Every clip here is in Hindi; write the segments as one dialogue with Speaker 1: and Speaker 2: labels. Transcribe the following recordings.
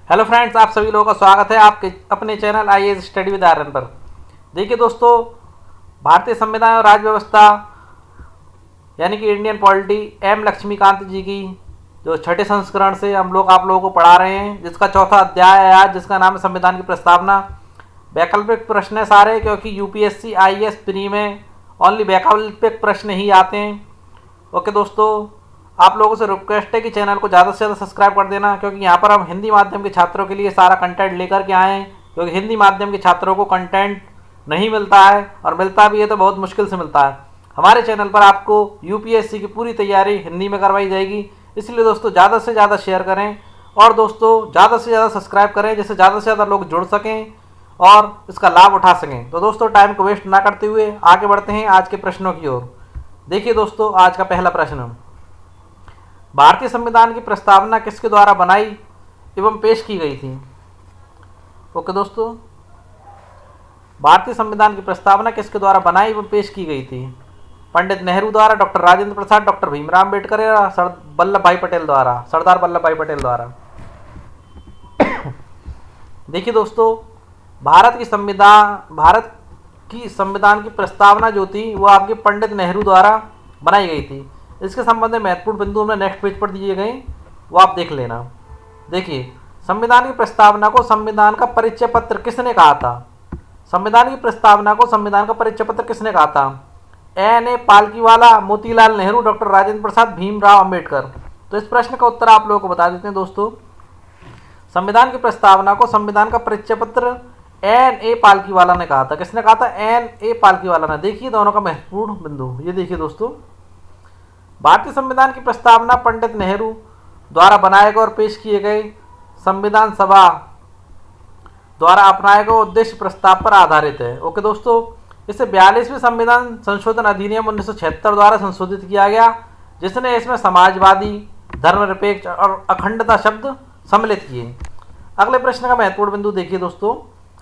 Speaker 1: हेलो फ्रेंड्स, आप सभी लोगों का स्वागत है आपके अपने channel IAS study with Aryan पर। देखिए दोस्तों, भारतीय संविधान और राज्य व्यवस्था यानी कि इंडियन पॉलिटी एम लक्ष्मीकांत जी की जो छठे संस्करण से आप लोगों को पढ़ा रहे हैं, जिसका चौथा अध्याय है आज, जिसका नाम है संविधान की प्रस्तावना। वैकल्पिक प्रश्न है सारे, क्योंकि यूपीएससी आईएएस प्री में ओनली वैकल्पिक प्रश्न ही आते हैं। ओके दोस्तों, आप लोगों से रिक्वेस्ट है कि चैनल को ज़्यादा से ज़्यादा सब्सक्राइब कर देना, क्योंकि यहाँ पर हम हिंदी माध्यम के छात्रों के लिए सारा कंटेंट लेकर के आए हैं। क्योंकि हिंदी माध्यम के छात्रों को कंटेंट नहीं मिलता है, और मिलता भी है तो बहुत मुश्किल से मिलता है। हमारे चैनल पर आपको यूपीएससी की पूरी तैयारी हिंदी में करवाई जाएगी, इसलिए दोस्तों ज़्यादा से ज़्यादा शेयर करें और दोस्तों ज़्यादा से ज़्यादा सब्सक्राइब करें, जिससे ज़्यादा से ज़्यादा लोग जुड़ सकें और इसका लाभ उठा सकें। तो दोस्तों, टाइम को वेस्ट ना करते हुए आगे बढ़ते हैं आज के प्रश्नों की ओर। देखिए दोस्तों, आज का पहला प्रश्न, भारतीय संविधान की प्रस्तावना किसके द्वारा बनाई एवं पेश की गई थी? ओके दोस्तों, भारतीय संविधान की प्रस्तावना किसके द्वारा बनाई एवं पेश की गई थी? पंडित नेहरू द्वारा, डॉक्टर राजेंद्र प्रसाद, डॉक्टर भीमराव अम्बेडकर या सरदार वल्लभ भाई पटेल द्वारा। देखिए दोस्तों, भारत की संविधान की प्रस्तावना जो थी वो आपके पंडित नेहरू द्वारा बनाई गई थी। इसके संबंध में महत्वपूर्ण बिंदु हमने नेक्स्ट पेज पर दिए गए, वो आप देख लेना। देखिए, संविधान की प्रस्तावना को संविधान का परिचय पत्र किसने कहा था? संविधान की प्रस्तावना को संविधान का परिचय पत्र किसने कहा था? एन.ए. पालकीवाला, मोतीलाल नेहरू, डॉक्टर राजेंद्र प्रसाद, भीमराव अम्बेडकर। तो इस प्रश्न का उत्तर आप लोगों को बता देते हैं दोस्तों। संविधान की प्रस्तावना को संविधान का परिचय पत्र एन.ए. पालकीवाला ने कहा था। किसने कहा था? एन.ए. पालकीवाला ने। देखिए दोनों का महत्वपूर्ण बिंदु, ये देखिए दोस्तों, भारतीय संविधान की प्रस्तावना पंडित नेहरू द्वारा बनाए गए और पेश किए गए संविधान सभा द्वारा अपनाए गए उद्देश्य प्रस्ताव पर आधारित है। ओके दोस्तों, इसे 42वें संविधान संशोधन अधिनियम 1976 द्वारा संशोधित किया गया, जिसने इसमें समाजवादी, धर्मनिरपेक्ष और अखंडता शब्द सम्मिलित किए। अगले प्रश्न का महत्वपूर्ण बिंदु देखिए दोस्तों,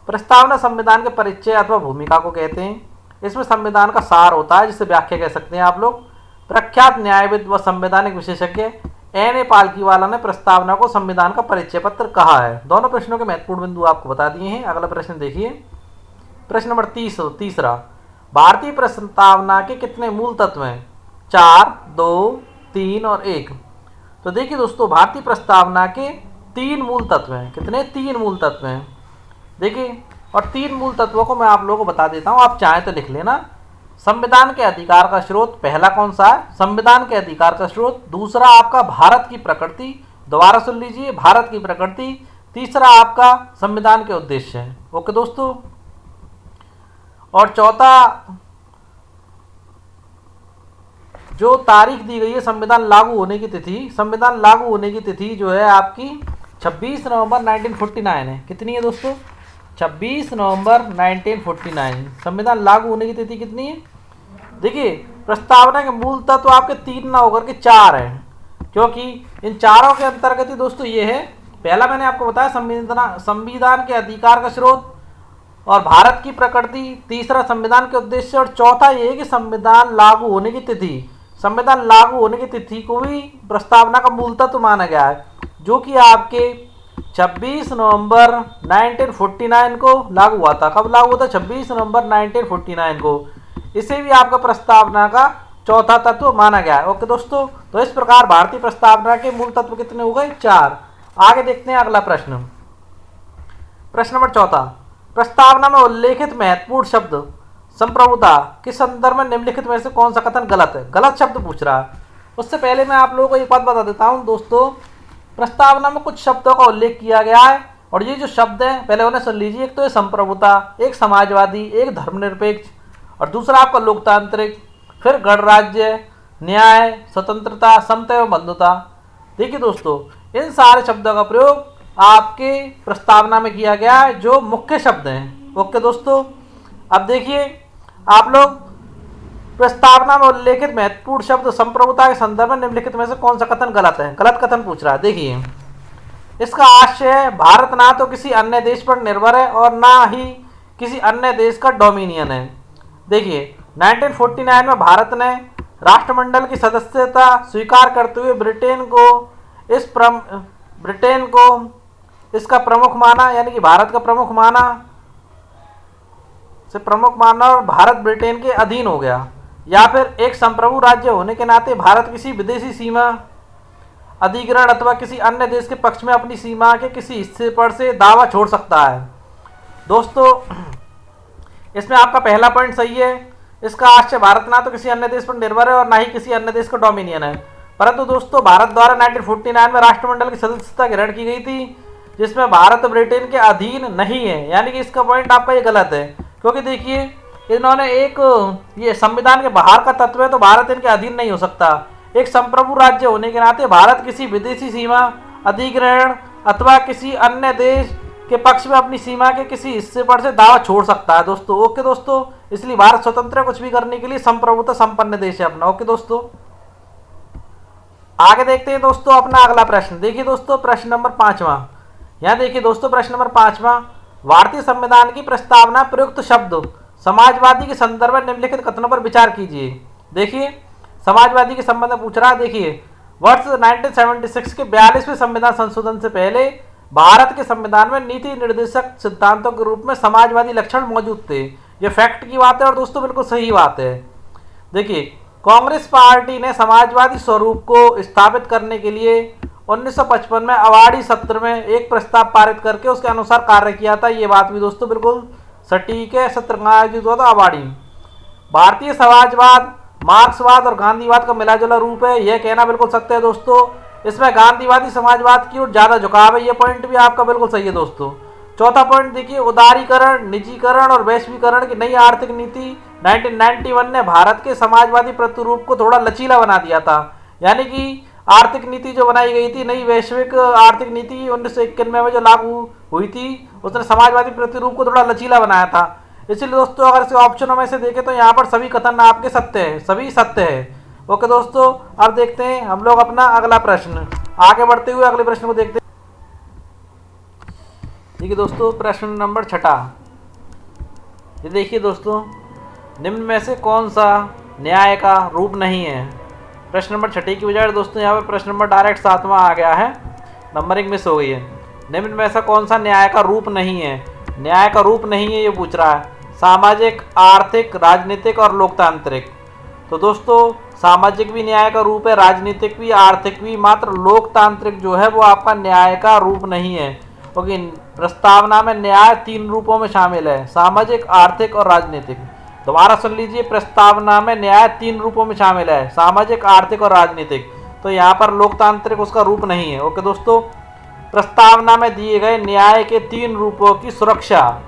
Speaker 1: प्रस्तावना संविधान के परिचय अथवा भूमिका को कहते हैं। इसमें संविधान का सार होता है, जिसे व्याख्या कह सकते हैं आप लोग। प्रख्यात न्यायविद व संवैधानिक विशेषज्ञ एन.ए. पालकीवाला ने प्रस्तावना को संविधान का परिचय पत्र कहा है। दोनों प्रश्नों के महत्वपूर्ण बिंदु आपको बता दिए हैं। अगला प्रश्न देखिए, प्रश्न नंबर तीसरा, भारतीय प्रस्तावना के कितने मूल तत्व हैं? 4, 2, 3 और 1। तो देखिए दोस्तों, भारतीय प्रस्तावना के 3 मूल तत्व हैं। कितने? 3 मूल तत्व हैं। देखिए, और 3 मूल तत्वों को मैं आप लोगों को बता देता हूँ, आप चाहें तो लिख लेना। संविधान के अधिकार का स्रोत, पहला कौन सा है? संविधान के अधिकार का स्रोत। दूसरा आपका भारत की प्रकृति, दोबारा सुन लीजिए, भारत की प्रकृति। तीसरा आपका संविधान के उद्देश्य है। ओके दोस्तों, और चौथा जो तारीख दी गई है संविधान लागू होने की तिथि, संविधान लागू होने की तिथि जो है आपकी 26 नवंबर 1949 है। कितनी है दोस्तों? 26 नवंबर 1949 संविधान लागू होने की तिथि कितनी है? देखिए, प्रस्तावना के मूल तत्व आपके 3 ना होकर के 4 हैं, क्योंकि इन चारों के अंतर्गत ही दोस्तों ये है। पहला मैंने आपको बताया संविधान के अधिकार का स्रोत और भारत की प्रकृति, तीसरा संविधान के उद्देश्य, और चौथा ये है कि संविधान लागू होने की तिथि। संविधान लागू होने की तिथि को भी प्रस्तावना का मूल तत्व माना गया है, जो कि आपके 26 नवंबर 1949 को लागू हुआ था। कब लागू हुआ था? 26 नवंबर 1949 को। इसे भी आपका प्रस्तावना का चौथा तत्व माना गया है। ओके दोस्तों, तो इस प्रकार भारतीय प्रस्तावना के मूल तत्व कितने हो गए? 4। आगे देखते हैं अगला प्रश्न, प्रश्न नंबर चौथा, प्रस्तावना में उल्लेखित महत्वपूर्ण शब्द संप्रभुता के संदर्भ में निम्नलिखित में से कौन सा कथन गलत है? गलत शब्द पूछ रहा है। उससे पहले मैं आप लोगों को एक बात बता देता हूं दोस्तों, प्रस्तावना में कुछ शब्दों का उल्लेख किया गया है, और ये जो शब्द हैं पहले उन्हें सुन लीजिए। एक तो है संप्रभुता, एक समाजवादी, एक धर्मनिरपेक्ष, और दूसरा आपका लोकतांत्रिक, फिर गणराज्य, न्याय, स्वतंत्रता, समता एवं बंधुता। देखिए दोस्तों, इन सारे शब्दों का प्रयोग आपके प्रस्तावना में किया गया है, जो मुख्य शब्द हैं। ओके दोस्तों, अब देखिए आप लोग, प्रस्तावना में उल्लेखित महत्वपूर्ण शब्द संप्रभुता के संदर्भ में निम्नलिखित में से कौन सा कथन गलत है? गलत कथन पूछ रहा है। देखिए, इसका आशय है, भारत ना तो किसी अन्य देश पर निर्भर है और ना ही किसी अन्य देश का डोमिनियन है। देखिए, 1949 में भारत ने राष्ट्रमंडल की सदस्यता स्वीकार करते हुए ब्रिटेन को इसका प्रमुख माना, यानी कि भारत का प्रमुख माना से प्रमुख माना और भारत ब्रिटेन के अधीन हो गया, या फिर एक संप्रभु राज्य होने के नाते भारत किसी विदेशी सीमा अधिग्रहण अथवा किसी अन्य देश के पक्ष में अपनी सीमा के किसी हिस्से पर से दावा छोड़ सकता है। दोस्तों इसमें आपका पहला पॉइंट सही है। इसका आश्चर्य भारत ना तो किसी अन्य देश पर निर्भर है और ना ही किसी अन्य देश का डोमिनियन है, परंतु दोस्तों भारत द्वारा 1949 में राष्ट्रमंडल की सदस्यता ग्रहण की गई थी, जिसमें भारत ब्रिटेन के अधीन नहीं है। यानी कि इसका पॉइंट आपका ये गलत है, क्योंकि देखिए इन्होंने एक ये संविधान के बाहर का तत्व है तो भारत इनके अधीन नहीं हो सकता। एक संप्रभु राज्य होने के नाते भारत किसी विदेशी सीमा अधिग्रहण अथवा किसी अन्य देश के पक्ष में अपनी सीमा के किसी हिस्से पर से दावा छोड़ सकता है। दोस्तों ओके दोस्तों, इसलिए भारत स्वतंत्र है कुछ भी करने के लिए, संप्रभुता संपन्न देश है अपना। ओके दोस्तों, आगे देखते हैं दोस्तों अपना अगला प्रश्न। देखिए दोस्तों प्रश्न नंबर 5वां, यहाँ देखिए दोस्तों प्रश्न नंबर 5वां, भारतीय संविधान की प्रस्तावना प्रयुक्त शब्द समाजवादी के संदर्भ में निम्नलिखित कथनों पर विचार कीजिए। देखिए समाजवादी के संबंध में पूछ रहा है। देखिए वर्ष 1976 के 42वें संविधान संशोधन से पहले भारत के संविधान में नीति निर्देशक सिद्धांतों के रूप में समाजवादी लक्षण मौजूद थे। ये फैक्ट की बात है और दोस्तों बिल्कुल सही बात है। देखिए कांग्रेस पार्टी ने समाजवादी स्वरूप को स्थापित करने के लिए 1955 में अवाड़ी सत्र में एक प्रस्ताव पारित करके उसके अनुसार कार्य किया था। ये बात भी दोस्तों बिल्कुल सटीक है। सत्र कहाँ आयोजित हुआ था? अवाड़ी। भारतीय समाजवाद मार्क्सवाद और गांधीवाद का मिला जुला रूप है, यह कहना बिल्कुल सत्य है दोस्तों। इसमें गांधीवादी समाजवाद की ओर ज्यादा झुकाव है, ये पॉइंट भी आपका बिल्कुल सही है दोस्तों। चौथा पॉइंट देखिए, उदारीकरण, निजीकरण और वैश्वीकरण की नई आर्थिक नीति 1991 ने भारत के समाजवादी प्रतिरूप को थोड़ा लचीला बना दिया था। यानी कि आर्थिक नीति जो बनाई गई थी, नई वैश्विक आर्थिक नीति 1991 में जो लागू हुई थी, उसने समाजवादी प्रतिरूप को थोड़ा लचीला बनाया था। इसलिए दोस्तों अगर इसे ऑप्शनों में से देखें तो यहाँ पर सभी कथन आपके सत्य हैं, सभी सत्य है। ओके दोस्तों, अब देखते हैं हम लोग अपना अगला प्रश्न। आगे बढ़ते हुए अगले प्रश्न को देखते हैं। देखिए दोस्तों प्रश्न नंबर 6। ये देखिए दोस्तों, निम्न में से कौन सा न्याय का रूप नहीं है? प्रश्न नंबर 6 की बजाय दोस्तों यहाँ पर प्रश्न नंबर डायरेक्ट 7वां आ गया है, नंबरिंग मिस हो गई है। निम्न में से कौन सा न्याय का रूप नहीं है? न्याय का रूप नहीं है ये पूछ रहा है। सामाजिक, आर्थिक, राजनीतिक और लोकतांत्रिक। तो दोस्तों सामाजिक भी न्याय का रूप है, राजनीतिक भी, आर्थिक भी, मात्र लोकतांत्रिक जो है वो आपका न्याय का रूप नहीं है, क्योंकि प्रस्तावना में न्याय 3 रूपों में शामिल है, सामाजिक, आर्थिक और राजनीतिक। दोबारा सुन लीजिए, प्रस्तावना में न्याय 3 रूपों में शामिल है, सामाजिक, आर्थिक और राजनीतिक। तो यहाँ पर लोकतांत्रिक उसका रूप नहीं है। ओके दोस्तों, प्रस्तावना में दिए गए न्याय के 3 रूपों की सुरक्षा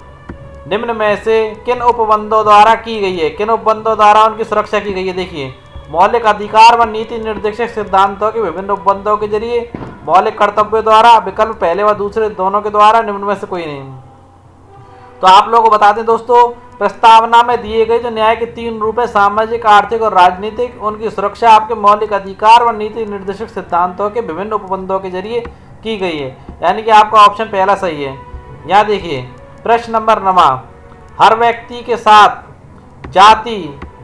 Speaker 1: निम्न में से किन उपबंधों द्वारा की गई है? किन उपबंधों द्वारा उनकी सुरक्षा की गई है? देखिए, मौलिक अधिकार व नीति निर्देशक सिद्धांतों के विभिन्न उपबंधों के जरिए, मौलिक कर्तव्यों द्वारा, विकल्प पहले व दूसरे दोनों के द्वारा, निम्न में से कोई नहीं। तो आप लोगों को बता दें दोस्तों, प्रस्तावना में दिए गए जो न्याय के 3 रूप है, सामाजिक, आर्थिक और राजनीतिक, उनकी सुरक्षा आपके मौलिक अधिकार व नीति निर्देशक सिद्धांतों के विभिन्न उपबंधों के जरिए की गई है। यानी कि आपका ऑप्शन पहला सही है। यहाँ देखिए प्रश्न नंबर 9, हर व्यक्ति के साथ जाति,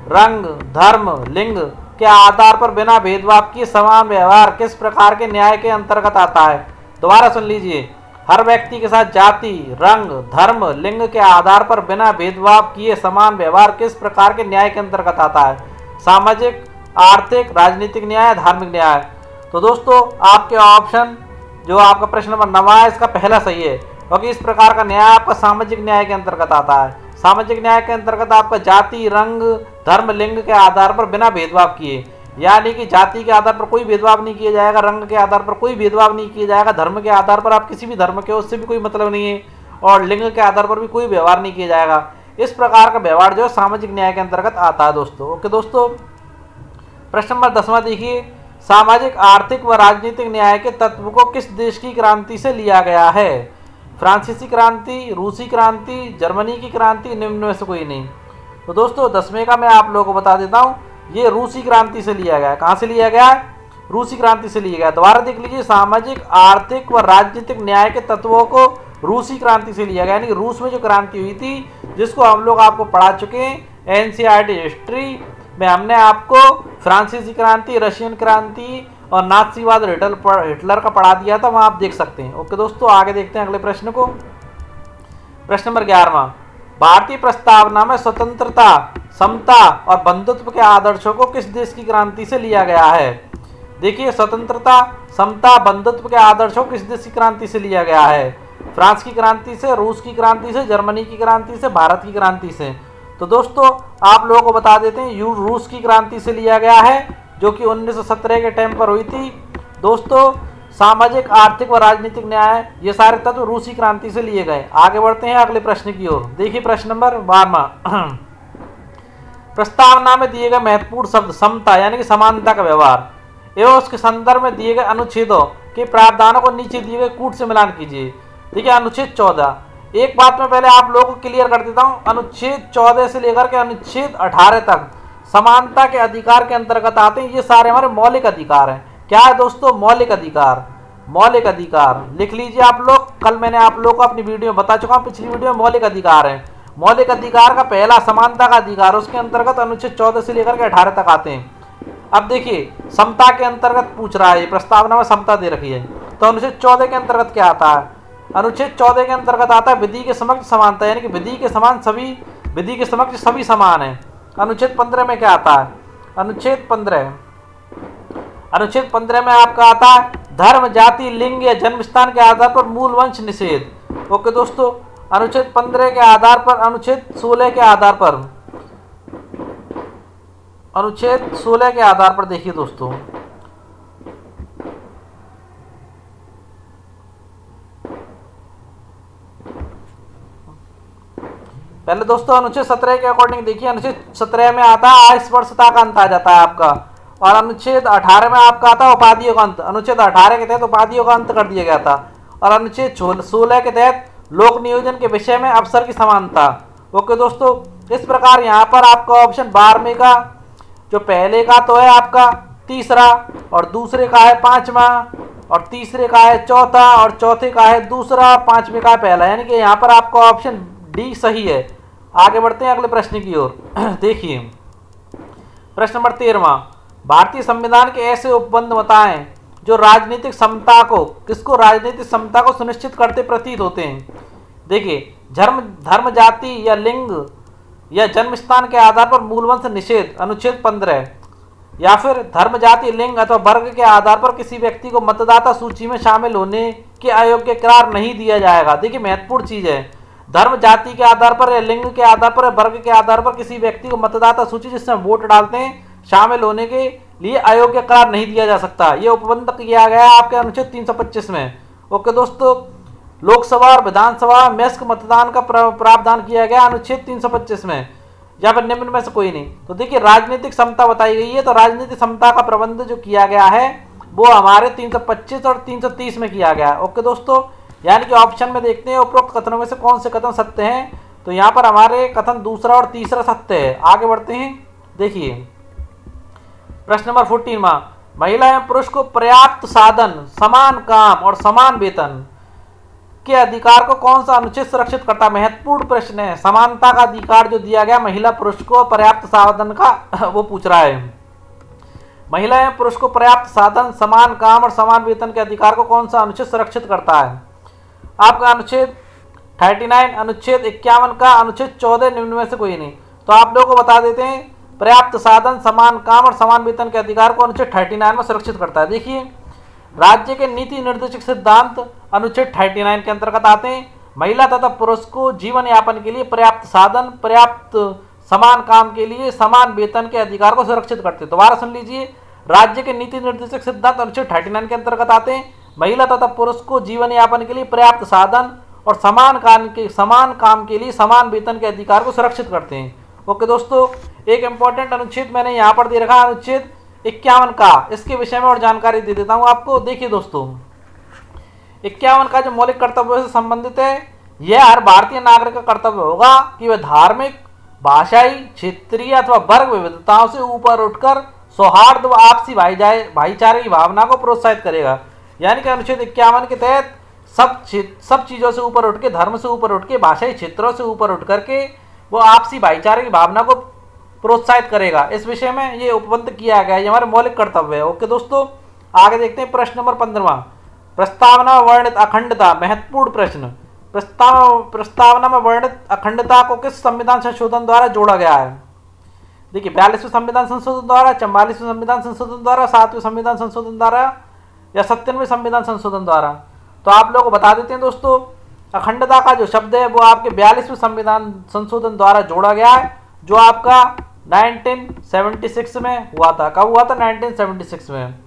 Speaker 1: रंग, धर्म, लिंग के आधार पर बिना भेदभाव किए समान व्यवहार किस प्रकार के न्याय के अंतर्गत आता है? दोबारा सुन लीजिए, हर व्यक्ति के साथ जाति, रंग, धर्म, लिंग के आधार पर बिना भेदभाव किए समान व्यवहार किस प्रकार के न्याय के अंतर्गत आता है? सामाजिक, आर्थिक, राजनीतिक न्याय, धार्मिक न्याय। तो दोस्तों आपके ऑप्शन जो आपका प्रश्न नंबर 9 है इसका पहला सही है, क्योंकि इस प्रकार का न्याय आपका सामाजिक न्याय के अंतर्गत आता है। सामाजिक न्याय के अंतर्गत आपका जाति, रंग, धर्म, लिंग के आधार पर बिना भेदभाव किए, यानी कि जाति के आधार पर कोई भेदभाव नहीं किया जाएगा, रंग के आधार पर कोई भेदभाव नहीं किया जाएगा, धर्म के आधार पर आप किसी भी धर्म के हो उससे भी कोई मतलब नहीं है, और लिंग के आधार पर भी कोई व्यवहार नहीं किया जाएगा। इस प्रकार का व्यवहार जो है सामाजिक न्याय के अंतर्गत आता है दोस्तों। ओके दोस्तों, प्रश्न नंबर 10वां देखिए, सामाजिक, आर्थिक व राजनीतिक न्याय के तत्व को किस देश की क्रांति से लिया गया है? फ्रांसीसी क्रांति, रूसी क्रांति, जर्मनी की क्रांति, निम्न में से कोई नहीं। तो दोस्तों 10वें का मैं आप लोगों को बता देता हूँ, ये रूसी क्रांति से लिया गया है। कहाँ से लिया गया है? रूसी क्रांति से लिया गया। दोबारा देख लीजिए, सामाजिक, आर्थिक व राजनीतिक न्याय के तत्वों को रूसी क्रांति से लिया गया, यानी रूस में जो क्रांति हुई थी जिसको हम लोग आपको पढ़ा चुके हैं NCERT हिस्ट्री में। हमने आपको फ्रांसीसी क्रांति, रशियन क्रांति और नाज़ीवाद और हिटलर का पढ़ा दिया था, वहाँ आप देख सकते हैं। ओके दोस्तों, आगे देखते हैं अगले प्रश्न को। प्रश्न नंबर 11वां, भारतीय प्रस्तावना में स्वतंत्रता, समता और बंधुत्व के आदर्शों को किस देश की क्रांति से लिया गया है? देखिए, स्वतंत्रता, समता, बंधुत्व के आदर्शों को किस देश की क्रांति से लिया गया है? फ्रांस की क्रांति से, रूस की क्रांति से, जर्मनी की क्रांति से, भारत की क्रांति से। तो दोस्तों आप लोगों को बता देते हैं, रूस की क्रांति से लिया गया है, जो कि 1917 के टाइम पर हुई थी। दोस्तों सामाजिक, आर्थिक व राजनीतिक न्याय, ये सारे तत्व रूसी क्रांति से लिए गए। आगे बढ़ते हैं अगले प्रश्न की ओर। देखिए प्रश्न नंबर 12वां, प्रस्तावना में दिए गए महत्वपूर्ण शब्द समता यानी कि समानता का व्यवहार एवं उसके संदर्भ में दिए गए अनुच्छेदों के प्रावधानों को नीचे दिए गए कूट से मिलान कीजिए। देखिए अनुच्छेद 14, एक बात मैं पहले आप लोगों को क्लियर कर देता हूं, अनुच्छेद 14 से लेकर के अनुच्छेद 18 तक समानता के अधिकार के अंतर्गत आते हैं। ये सारे हमारे मौलिक अधिकार हैं। क्या है दोस्तों? मौलिक अधिकार। मौलिक अधिकार लिख लीजिए आप लोग, कल मैंने आप लोगों को अपनी वीडियो में बता चुका हूं, पिछली वीडियो में मौलिक अधिकार है। मौलिक अधिकार का पहला समानता का अधिकार, उसके अंतर्गत अनुच्छेद 14 से लेकर के 18 तक आते हैं। अब देखिए समता के अंतर्गत पूछ रहा है, प्रस्तावना में समता दे रखी है, तो अनुच्छेद 14 के अंतर्गत क्या आता है? अनुच्छेद 14 के अंतर्गत आता है विधि के समक्ष समानता, यानी कि विधि के समान सभी, विधि के समक्ष सभी समान है। अनुच्छेद 15 में क्या आता है? अनुच्छेद 15 में आपका आता है धर्म, जाति, लिंग या जन्म स्थान के आधार पर मूल वंश निषेध। ओके दोस्तों, अनुच्छेद 15 के आधार पर, अनुच्छेद 16 के आधार पर, अनुच्छेद 16 के आधार पर देखिए दोस्तों, पहले दोस्तों अनुच्छेद 17 के अकॉर्डिंग देखिए, अनुच्छेद 17 में आता है अस्पृश्यता का अंत आ जाता है आपका, और अनुच्छेद 18 में आपका आता है उपाधियों का अंत। अनुच्छेद 18 के तहत उपाधियों का अंत कर दिया गया था, और अनुच्छेद 16 के तहत लोक नियोजन के विषय में अवसर की समानता। ओके दोस्तों, इस प्रकार यहाँ पर आपका ऑप्शन 12वें का, जो पहले का तो है आपका तीसरा, और दूसरे का है 5वां, और तीसरे का है चौथा, और चौथे का है दूसरा, और 5वें का है पहला, यानी कि यहाँ पर आपका ऑप्शन डी सही है। आगे बढ़ते हैं अगले प्रश्न की ओर। देखिए प्रश्न नंबर 13वां, भारतीय संविधान के ऐसे उपबंध बताएं जो राजनीतिक समता को, किसको? राजनीतिक समता को सुनिश्चित करते प्रतीत होते हैं। देखिए धर्म, जाति या लिंग या जन्म स्थान के आधार पर मूलवंश निषेध, अनुच्छेद 15, या फिर धर्म, जाति, लिंग अथवा वर्ग के आधार पर किसी व्यक्ति को मतदाता सूची में शामिल होने के अयोग्य करार नहीं दिया जाएगा। देखिए महत्वपूर्ण चीज है, धर्म, जाति के आधार पर या लिंग के आधार पर या वर्ग के आधार पर किसी व्यक्ति को मतदाता सूची जिसमें वोट डालते हैं शामिल होने के लिए अयोग्य करार नहीं दिया जा सकता। ये उपबंध किया गया है आपके अनुच्छेद 325 में। ओके दोस्तों, लोकसभा और विधानसभा में मेस्क मतदान का प्रावधान किया गया अनुच्छेद 325 में, या फिर निम्न में से कोई नहीं। तो देखिए राजनीतिक समता बताई गई है, तो राजनीतिक समता का प्रबंध जो किया गया है वो हमारे 325 और 330 में किया गया है। ओके दोस्तों, यानी कि ऑप्शन में देखते हैं उपरोक्त कथनों में से कौन से कथन सत्य हैं, तो यहाँ पर हमारे कथन दूसरा और तीसरा सत्य है। आगे बढ़ते हैं। देखिए प्रश्न नंबर 14वां, महिला एवं पुरुष को पर्याप्त साधन, समान काम और समान वेतन के अधिकार को कौन सा अनुच्छेद सुरक्षित करता है? महत्वपूर्ण प्रश्न है। समानता का अधिकार जो दिया गया महिला पुरुष को, पर्याप्त साधन का वो पूछ रहा है। महिला एवं पुरुष को पर्याप्त साधन, समान काम और समान वेतन के अधिकार को कौन सा अनुच्छेद सुरक्षित करता है? आपका अनुच्छेद 39, अनुच्छेद 51 का, अनुच्छेद 14 निम्न में से कोई नहीं। तो आप लोगों को बता देते हैं पर्याप्त साधन, समान काम और समान वेतन के अधिकार को अनुच्छेद 39 में सुरक्षित करता है। देखिए राज्य के नीति निर्देशक सिद्धांत अनुच्छेद 39 के अंतर्गत आते हैं। महिला तथा पुरुष को जीवन यापन के लिए पर्याप्त साधन, पर्याप्त समान काम के लिए समान वेतन के अधिकार को सुरक्षित करते हैं। दोबारा सुन लीजिए, राज्य के नीति निर्देशक सिद्धांत अनुच्छेद 39 के अंतर्गत आते हैं। महिला तथा पुरुष को जीवन यापन के लिए पर्याप्त साधन और समान काम के लिए समान वेतन के अधिकार को सुरक्षित करते हैं। ओके दोस्तों, एक इंपॉर्टेंट अनुच्छेद मैंने यहाँ पर दे रखा है, अनुच्छेद 51 का, इसके विषय में और जानकारी दे देता हूँ आपको। देखिए दोस्तों, 51 का जो मौलिक कर्तव्यों से संबंधित है, यह हर भारतीय नागरिक का कर्तव्य होगा कि वह धार्मिक, भाषाई, क्षेत्रीय अथवा वर्ग विविधताओं से ऊपर उठकर सौहार्द व आपसी भाईचारे की भावना को प्रोत्साहित करेगा। यानी कि अनुच्छेद 51 के तहत सब चीजों से ऊपर उठ के, धर्म से ऊपर उठ के, भाषाई क्षेत्रों से ऊपर उठ करके वो आपसी भाईचारे की भावना को प्रोत्साहित करेगा। इस विषय में ये उपबंध किया गया है, ये हमारे मौलिक कर्तव्य है। ओके दोस्तों, आगे देखते हैं प्रश्न नंबर 15। प्रस्तावना में वर्णित अखंडता, महत्वपूर्ण प्रश्न। प्रस्तावना में वर्णित अखंडता को किस संविधान संशोधन द्वारा जोड़ा गया है? देखिए 42वें संविधान संशोधन द्वारा, 44वें संविधान संशोधन द्वारा, 7वें संविधान संशोधन द्वारा या 97वें संविधान संशोधन द्वारा। तो आप लोगों को बता देते हैं दोस्तों, अखंडता का जो शब्द है वो आपके 42वें संविधान संशोधन द्वारा जोड़ा गया है, जो आपका 1976 में हुआ था। कब हुआ था? 1976 में।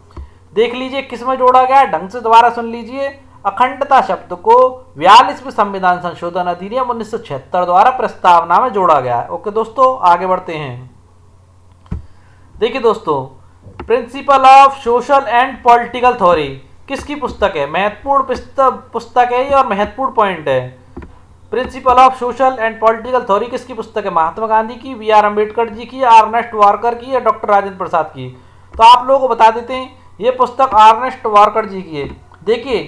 Speaker 1: देख लीजिए किस में जोड़ा गया है, ढंग से दोबारा सुन लीजिए। अखंडता शब्द को 42वें संविधान संशोधन अधिनियम 1976 द्वारा प्रस्तावना में जोड़ा गया है। ओके दोस्तों, आगे बढ़ते हैं। देखिए दोस्तों, principle of social and political theory किसकी पुस्तक है? महत्वपूर्ण पुस्तक है ये और महत्वपूर्ण पॉइंट है। Principle of social and political theory किसकी पुस्तक है? महात्मा गांधी की, बी.आर. अम्बेडकर जी की, अर्नेस्ट वाकर की या डॉक्टर राजेंद्र प्रसाद की? तो आप लोगों को बता देते हैं ये पुस्तक अर्नेस्ट वाकर जी की है। देखिए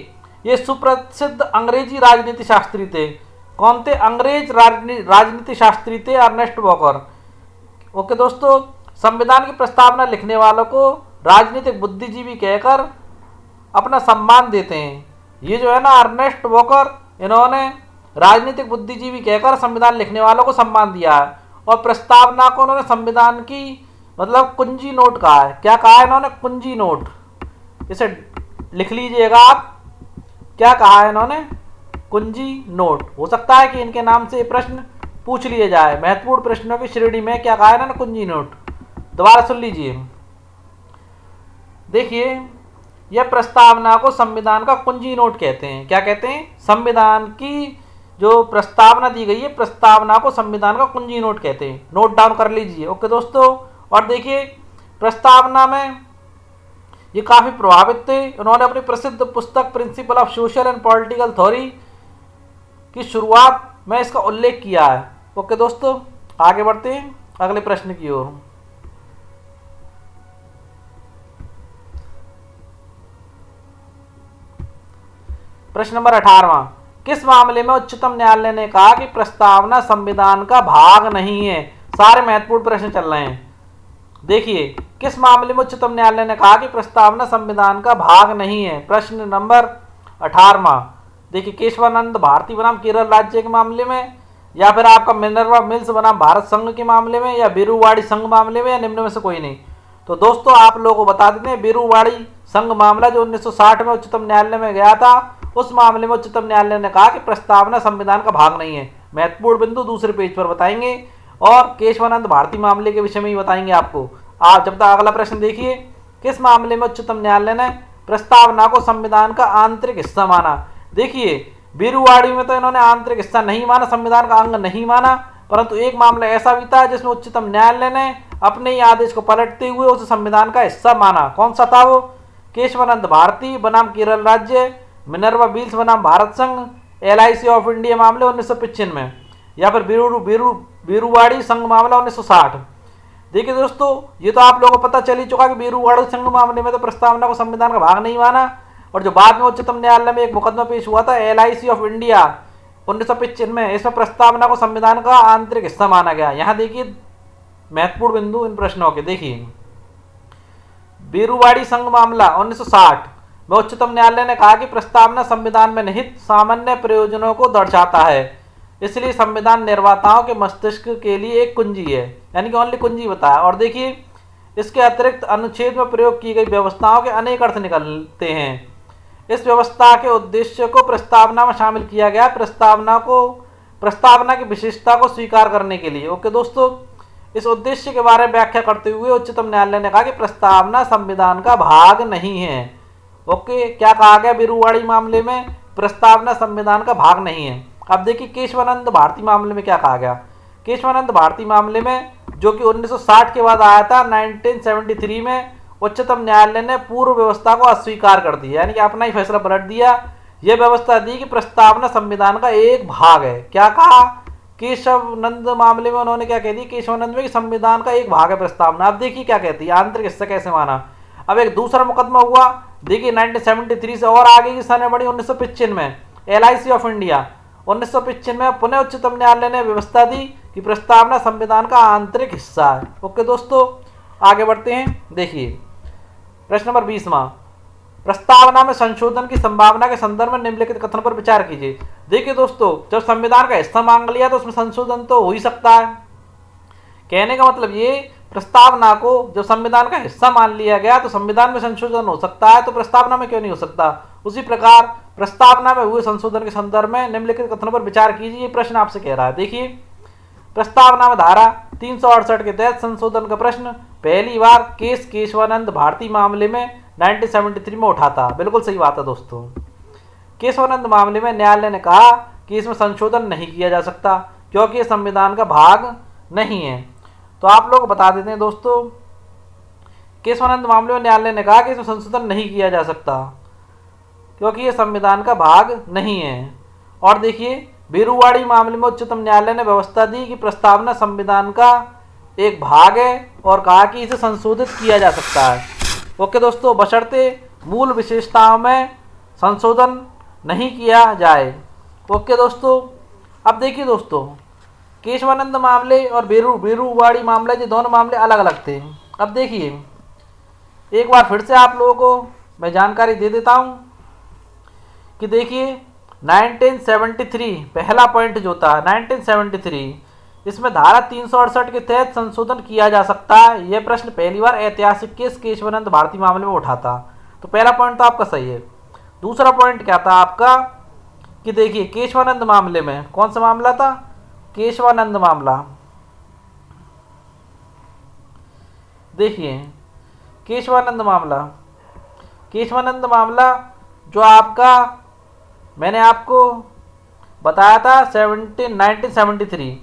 Speaker 1: ये सुप्रसिद्ध अंग्रेजी राजनीति शास्त्री थे। कौन थे? अंग्रेज राजनीति शास्त्री थे अर्नेस्ट वाकर। ओके दोस्तों, संविधान की प्रस्तावना लिखने वालों को राजनीतिक बुद्धिजीवी कहकर अपना सम्मान देते हैं। ये जो है ना अर्नेस्ट वाकर, इन्होंने राजनीतिक बुद्धिजीवी कहकर संविधान लिखने वालों को सम्मान दिया है। और प्रस्तावना को उन्होंने संविधान की मतलब कुंजी नोट कहा है। क्या कहा है इन्होंने? कुंजी नोट। इसे लिख लीजिएगा आप, क्या कहा है इन्होंने? कुंजी नोट। हो सकता है कि इनके नाम से प्रश्न पूछ लिए जाए महत्वपूर्ण प्रश्नों की श्रेणी में। क्या कहा है इन्होंने? कुंजी नोट। दोबारा सुन लीजिए। देखिए यह प्रस्तावना को संविधान का कुंजी नोट कहते हैं। क्या कहते हैं? संविधान की जो प्रस्तावना दी गई है, प्रस्तावना को संविधान का कुंजी नोट कहते हैं। नोट डाउन कर लीजिए। ओके दोस्तों, और देखिए प्रस्तावना में ये काफी प्रभावित थे। उन्होंने अपनी प्रसिद्ध पुस्तक principle of social and political theory की शुरुआत में इसका उल्लेख किया है। ओके दोस्तों, आगे बढ़ते हैं अगले प्रश्न की ओर। प्रश्न नंबर 18। किस मामले में उच्चतम न्यायालय ने कहा कि प्रस्तावना संविधान का भाग नहीं है? सारे महत्वपूर्ण प्रश्न चल रहे हैं। देखिए किस मामले में उच्चतम न्यायालय ने कहा कि प्रस्तावना संविधान का भाग नहीं है? प्रश्न नंबर 18। देखिए केशवानंद भारती बनाम केरल राज्य के मामले में, या फिर आपका मिनर्वा मिल्स बनाम भारत संघ के मामले में, या बिरुवाड़ी संघ मामले में, या निम्न में से कोई नहीं। तो दोस्तों आप लोगों को बता देते हैं, बिरुवाड़ी संघ मामला जो 1960 में उच्चतम न्यायालय में गया था, उस मामले में उच्चतम न्यायालय ने कहा कि प्रस्तावना संविधान का भाग नहीं है। महत्वपूर्ण बिंदु दूसरे पेज पर बताएंगे और केशवानंद भारती मामले के विषय में ही बताएंगे आपको। आप जब तक अगला प्रश्न देखिए, किस मामले में उच्चतम न्यायालय ने प्रस्तावना को संविधान का आंतरिक हिस्सा माना? देखिए बिरुवाड़ी में तो इन्होंने आंतरिक हिस्सा नहीं माना, संविधान का अंग नहीं माना, परंतु एक मामला ऐसा भी था जिसमें उच्चतम न्यायालय ने अपने ही आदेश को पलटते हुए उसे संविधान का हिस्सा माना। कौन सा था वो? केशवानंद भारती बनाम केरल राज्य, मिनर्वा मिल्स बनाम भारत संघ, LIC ऑफ इंडिया मामले 1995 में, या फिर बिरुवाड़ी संघ मामला 1960। देखिए दोस्तों ये तो आप लोगों को पता चल ही चुका कि बिरुवाड़ी संघ मामले में तो प्रस्तावना को संविधान का भाग नहीं माना, और जो बाद में उच्चतम न्यायालय में एक मुकदमा पेश हुआ था LIC ऑफ इंडिया 1995 में, इसमें प्रस्तावना को संविधान का आंतरिक हिस्सा माना गया। यहाँ देखिए महत्वपूर्ण बिंदु इन प्रश्नों के। देखिए बिरुवाड़ी संघ मामला 1960 में उच्चतम न्यायालय ने कहा कि प्रस्तावना संविधान में निहित सामान्य प्रयोजनों को दर्शाता है, इसलिए संविधान निर्माताओं के मस्तिष्क के लिए एक कुंजी है, यानी कि ओनली कुंजी बताया। और देखिए इसके अतिरिक्त अनुच्छेद में प्रयोग की गई व्यवस्थाओं के अनेक अर्थ निकलते हैं। इस व्यवस्था के उद्देश्य को प्रस्तावना में शामिल किया गया, प्रस्तावना की विशेषता को स्वीकार करने के लिए। ओके दोस्तों, इस उद्देश्य के बारे में व्याख्या करते हुए उच्चतम न्यायालय ने कहा कि प्रस्तावना संविधान का भाग नहीं है। ओके, क्या कहा गया बिरुवाड़ी मामले में? प्रस्तावना संविधान का भाग नहीं है। अब देखिए केशवानंद भारती मामले में क्या कहा गया। केशवानंद भारती मामले में जो कि 1960 के बाद आया था, 1973 में उच्चतम न्यायालय ने पूर्व व्यवस्था को अस्वीकार कर दिया, यानी कि अपना ही फैसला पलट दिया। यह व्यवस्था दी कि प्रस्तावना संविधान का एक भाग है। क्या कहा? केशवानंद मामले में उन्होंने क्या कह दिया केशवानंद में कि संविधान का एक भाग है प्रस्तावना। अब देखिए क्या कहती है, आंतरिक हिस्सा कैसे माना। अब एक दूसरा मुकदमा हुआ, देखिए 1973 से और आगे की सन बड़ी 1995 में LIC ऑफ इंडिया 1995 में पुनः उच्चतम न्यायालय ने व्यवस्था दी कि प्रस्तावना संविधान का आंतरिक हिस्सा है। ओके दोस्तों, आगे बढ़ते हैं। देखिए प्रश्न नंबर 20वां, प्रस्तावना में संशोधन की संभावना के संदर्भ में निम्नलिखित कथन पर विचार कीजिए। देखिए दोस्तों, जब संविधान का हिस्सा मांग लिया तो उसमें संशोधन तो हो ही सकता है। कहने का मतलब ये, प्रस्तावना को जब संविधान का हिस्सा मान लिया गया तो संविधान में संशोधन हो सकता है, तो प्रस्तावना में क्यों नहीं हो सकता। उसी प्रकार प्रस्तावना में हुए संशोधन के संदर्भ में निम्नलिखित कथनों पर विचार कीजिए, ये प्रश्न आपसे कह रहा है। देखिए, प्रस्तावना में धारा 368 के तहत संशोधन का प्रश्न पहली बार केस केशवानंद भारती मामले में 1973 में उठा था। बिल्कुल सही बात है दोस्तों। केशवानंद मामले में न्यायालय ने कहा कि इसमें संशोधन नहीं किया जा सकता क्योंकि ये संविधान का भाग नहीं है। तो आप लोग बता देते हैं दोस्तों, केशवानंद मामले में न्यायालय ने कहा कि इसमें संशोधन नहीं किया जा सकता क्योंकि ये संविधान का भाग नहीं है। और देखिए, बेरुवाड़ी मामले में उच्चतम न्यायालय ने व्यवस्था दी कि प्रस्तावना संविधान का एक भाग है और कहा कि इसे संशोधित किया जा सकता है। ओके दोस्तों, बशर्ते मूल विशेषताओं में संशोधन नहीं किया जाए। ओके दोस्तों, अब देखिए दोस्तों, केशवानंद मामले और बेरुवाड़ी मामले, ये दोनों मामले अलग अलग थे। अब देखिए, एक बार फिर से आप लोगों को मैं जानकारी दे देता हूँ कि देखिए 1973 पहला पॉइंट जो था 1973, इसमें धारा 368 के तहत संशोधन किया जा सकता है। यह प्रश्न पहली बार ऐतिहासिक केस केशवानंद भारती मामले में उठा था। तो पहला पॉइंट तो आपका सही है। दूसरा पॉइंट क्या था आपका कि देखिए, केशवानंद मामले में कौन सा मामला था, केशवानंद मामला। देखिए, केशवानंद मामला जो आपका मैंने आपको बताया था 1973,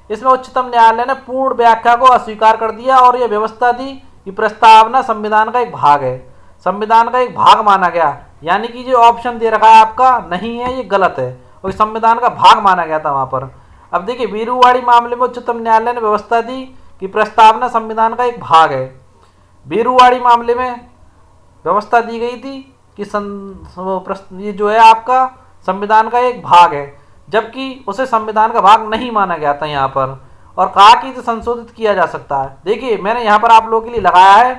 Speaker 1: इसमें उच्चतम न्यायालय ने पूर्ण व्याख्या को अस्वीकार कर दिया और यह व्यवस्था दी कि प्रस्तावना संविधान का एक भाग है, संविधान का एक भाग माना गया। यानी कि जो ऑप्शन दे रखा है आपका नहीं है, ये गलत है और संविधान का भाग माना गया था वहां पर। अब देखिए, बेरुवाड़ी मामले में उच्चतम न्यायालय ने व्यवस्था दी कि प्रस्तावना संविधान का एक भाग है। बेरुवाड़ी मामले में व्यवस्था दी गई थी कि ये जो है आपका संविधान का एक भाग है, जबकि उसे संविधान का भाग नहीं माना गया था यहाँ पर, और कहा कि इसे संशोधित किया जा सकता है। देखिए, मैंने यहाँ पर आप लोगों के लिए लगाया है,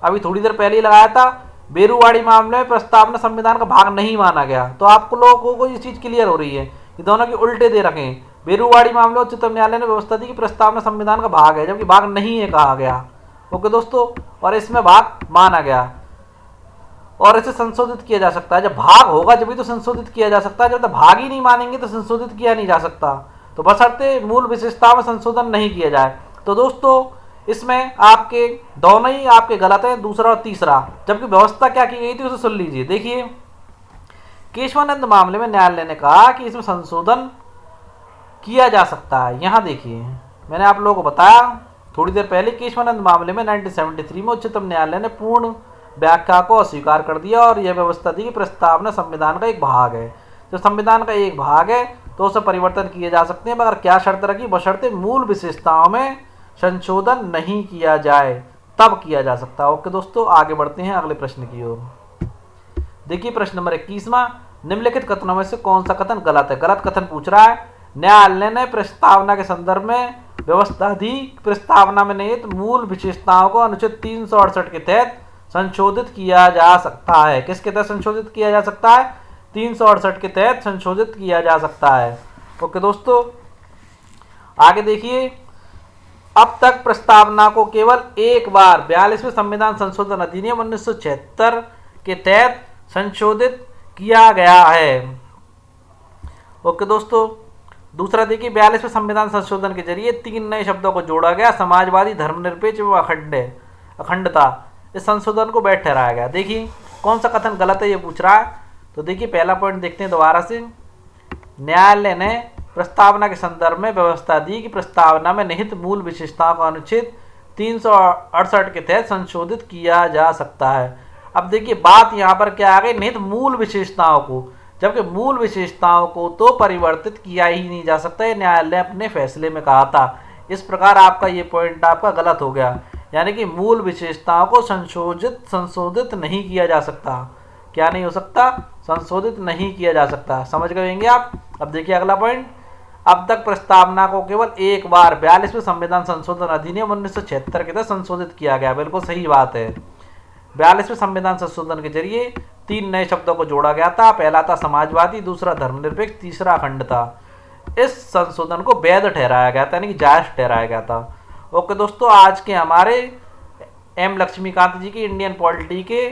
Speaker 1: अभी थोड़ी देर पहले ही लगाया था, बेरुवाड़ी मामले में प्रस्तावना संविधान का भाग नहीं माना गया। तो आपको लोगों को ये चीज़ क्लियर हो रही है कि दोनों के उल्टे दे रखे हैं। बेरुवाड़ी मामले में उच्चतम न्यायालय ने व्यवस्था दी कि प्रस्तावना संविधान का भाग है, जबकि भाग नहीं है कहा गया। ओके दोस्तों, और इसमें भाग माना गया और इसे संशोधित किया जा सकता है। जब भाग होगा जब भी तो संशोधित किया जा सकता है, जब तक भाग ही नहीं मानेंगे तो संशोधित किया नहीं जा सकता। तो बशर्ते मूल विशेषता में संशोधन नहीं किया जाए। तो दोस्तों, इसमें आपके दोनों ही आपके गलत है, दूसरा और तीसरा। जबकि व्यवस्था क्या की गई थी उसे सुन लीजिए। देखिए, केशवानंद मामले में न्यायालय ने कहा कि इसमें संशोधन किया जा सकता है। यहाँ देखिए, मैंने आप लोगों को बताया थोड़ी देर पहले, केशवानंद मामले में 1973 में उच्चतम न्यायालय ने पूर्ण व्याख्या को अस्वीकार कर दिया और यह व्यवस्था दी कि प्रस्तावना संविधान का एक भाग है। जो संविधान का एक भाग है तो उसे परिवर्तन किए जा सकते हैं, मगर क्या शर्त रखी, बशर्ते मूल विशेषताओं में संशोधन नहीं किया जाए तब किया जा सकता है। ओके दोस्तों, आगे बढ़ते हैं अगले प्रश्न की ओर। देखिए, प्रश्न नंबर 21वां, निम्नलिखित कथनों में से कौन सा कथन गलत है। गलत कथन पूछ रहा है, न्यायालय ने प्रस्तावना के संदर्भ में व्यवस्था दी, प्रस्तावना में निहित मूल विशेषताओं को अनुच्छेद 368 के तहत संशोधित किया जा सकता है। किसके तहत संशोधित किया जा सकता है, 368 के तहत संशोधित किया जा सकता है। ओके दोस्तों, आगे देखिए, अब तक प्रस्तावना को केवल एक बार 42वें संविधान संशोधन अधिनियम 1976 के तहत संशोधित किया गया है। ओके दोस्तों, दूसरा देखिए, 42वें संविधान संशोधन के जरिए 3 नए शब्दों को जोड़ा गया, समाजवादी, धर्मनिरपेक्ष व अखंडता। इस संशोधन को वैध ठहराया गया। देखिए, कौन सा कथन गलत है ये पूछ रहा है। तो देखिए, पहला पॉइंट देखते हैं दोबारा से। न्यायालय ने प्रस्तावना के संदर्भ में व्यवस्था दी कि प्रस्तावना में निहित मूल विशेषताओं को अनुच्छेद 368 के तहत संशोधित किया जा सकता है। अब देखिए, बात यहाँ पर क्या आ गई, निहित मूल विशेषताओं को, जबकि मूल विशेषताओं को तो परिवर्तित किया ही नहीं जा सकता, ये न्यायालय अपने फैसले में कहा था। इस प्रकार आपका ये पॉइंट आपका गलत हो गया, यानी कि मूल विशेषताओं को संशोधित नहीं किया जा सकता। क्या नहीं हो सकता, संशोधित नहीं किया जा सकता। समझ गए होंगे आप। अब देखिए अगला पॉइंट, अब तक प्रस्तावना को केवल एक बार 42वें संविधान संशोधन अधिनियम 1976 के तहत संशोधित किया गया। बिल्कुल सही बात है। 42वें संविधान संशोधन के जरिए 3 नए शब्दों को जोड़ा गया था। पहला था समाजवादी, दूसरा धर्मनिरपेक्ष, तीसरा अखंडता। इस संशोधन को वैध ठहराया गया था, यानी कि जायज ठहराया गया था। ओके दोस्तों, आज के हमारे एम लक्ष्मीकांत जी की इंडियन पॉलिटी के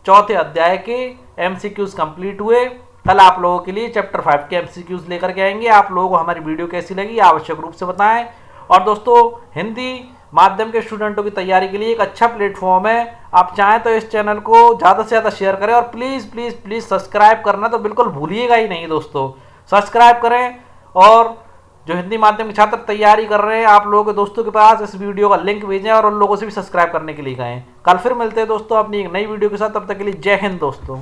Speaker 1: चौथे अध्याय के एमसीक्यूज कंप्लीट हुए। कल आप लोगों के लिए चैप्टर 5 के एमसीक्यूज लेकर के आएंगे। आप लोगों को हमारी वीडियो कैसी लगी आवश्यक रूप से बताएं। और दोस्तों, हिंदी माध्यम के स्टूडेंटों की तैयारी के लिए एक अच्छा प्लेटफॉर्म है। आप चाहें तो इस चैनल को ज़्यादा से ज़्यादा शेयर करें और प्लीज़ प्लीज़ प्लीज़ सब्सक्राइब करना तो बिल्कुल भूलिएगा ही नहीं दोस्तों। सब्सक्राइब करें और जो हिंदी माध्यम के छात्र तैयारी कर रहे हैं, आप लोगों के दोस्तों के पास इस वीडियो का लिंक भेजें और उन लोगों से भी सब्सक्राइब करने के लिए कहें। कल फिर मिलते हैं दोस्तों अपनी एक नई वीडियो के साथ। तब तक के लिए जय हिंद दोस्तों।